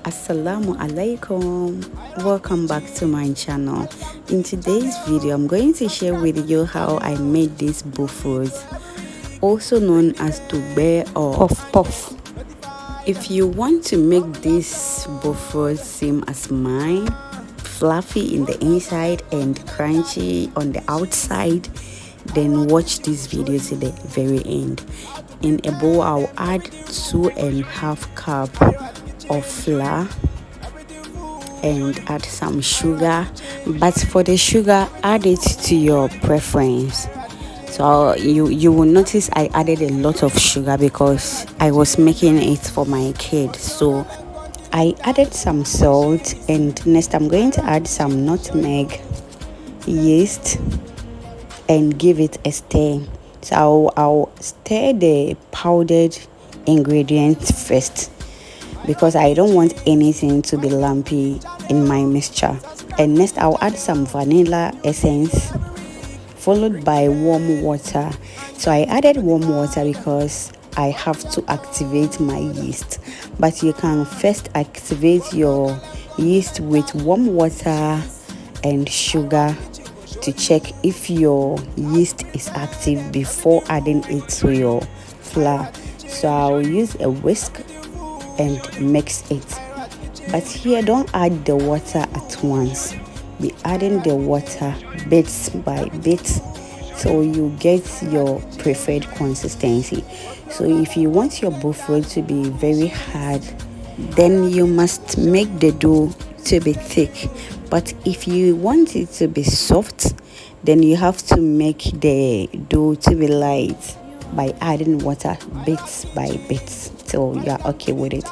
Assalamu alaikum. Welcome back to my channel. In today's video, I'm going to share with you how I made this bofrot, also known as toogbei or puff. If you want to make this bofrot same as mine, fluffy in the inside and crunchy on the outside, then watch this video to the very end. In a bowl, I'll add 2.5 cups of flour and add some sugar, but for the sugar, add it to your preference. So you will notice I added a lot of sugar because I was making it for my kid. So I added some salt, and next I'm going to add some nutmeg, yeast, and give it a stir. So I'll stir the powdered ingredients first because I don't want anything to be lumpy in my mixture. And next I'll add some vanilla essence followed by warm water. So I added warm water because I have to activate my yeast, but you can first activate your yeast with warm water and sugar to check if your yeast is active before adding it to your flour. So I'll use a whisk and mix it, but here don't add the water at once. Be adding the water bits by bits so you get your preferred consistency. So if you want your bofrot to be very hard, then you must make the dough to be thick, but if you want it to be soft, then you have to make the dough to be light by adding water bits by bits till you are okay with it.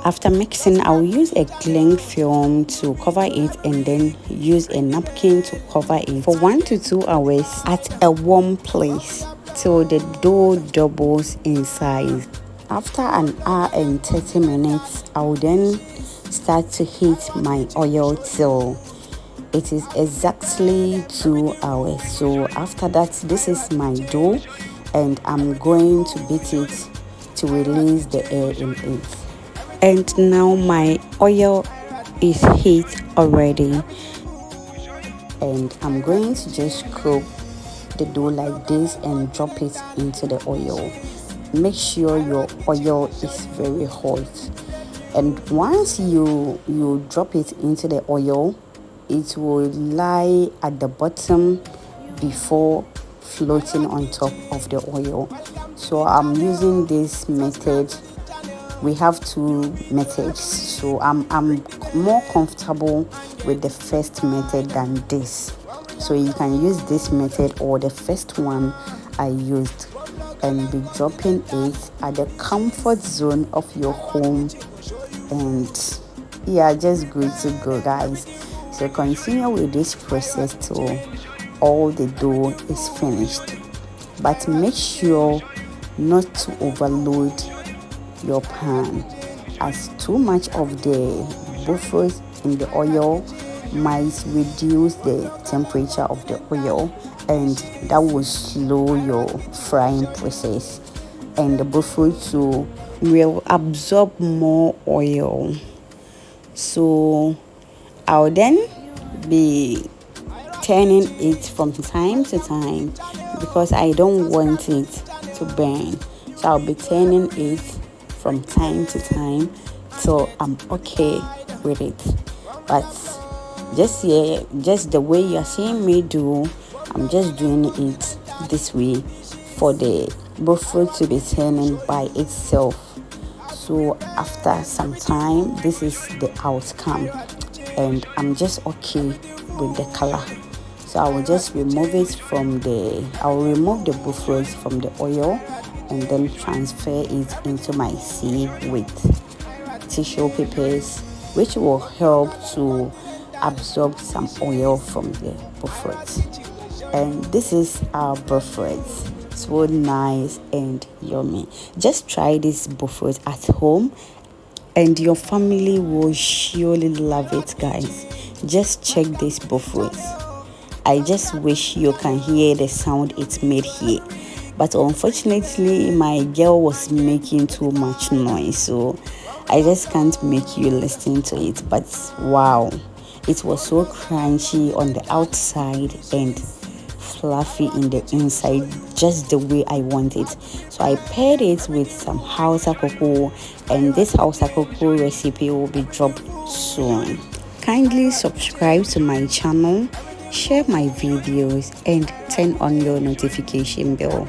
After mixing, I'll use a cling film to cover it and then use a napkin to cover it for 1 to 2 hours at a warm place till the dough doubles in size. After an hour and 30 minutes, I'll then start to heat my oil till it is exactly 2 hours. So after that, this is my dough and I'm going to beat it to release the air in it. And now my oil is heat already, and I'm going to just scoop the dough like this and drop it into the oil. Make sure your oil is very hot, and once you drop it into the oil, it will lie at the bottom before floating on top of the oil. So I'm using this method. We have 2 methods, so I'm more comfortable with the first method than this. So you can use this method or the first one I used, and be dropping it at the comfort zone of your home, and yeah, just good to go, guys. So continue with this process till all the dough is finished, but make sure not to overload your pan, as too much of the bofrot in the oil might reduce the temperature of the oil, and that will slow your frying process, and the bofrot will absorb more oil. So I'll then be turning it from time to time because I don't want it to burn. So I'll be turning it from time to time till I'm okay with it. But just the way you're seeing me do, I'm just doing it this way for the bofrot to be turning by itself. So after some time, this is the outcome, and I'm just okay with the color. So I will just remove it I'll remove the bofrot from the oil and then transfer it into my sieve with tissue papers, which will help to absorb some oil from the bofrot. And this is our bofrot. So nice and yummy. Just try this bofrot at home and your family will surely love it, guys. Just check this bofrot. I just wish you can hear the sound it made here, but unfortunately my girl was making too much noise, so I just can't make you listen to it, but wow, it was so crunchy on the outside and fluffy in the inside, just the way I want it. So I paired it with some Hausa cocoa, and this Hausa cocoa recipe will be dropped soon. Kindly subscribe to my channel, share my videos, and turn on your notification bell.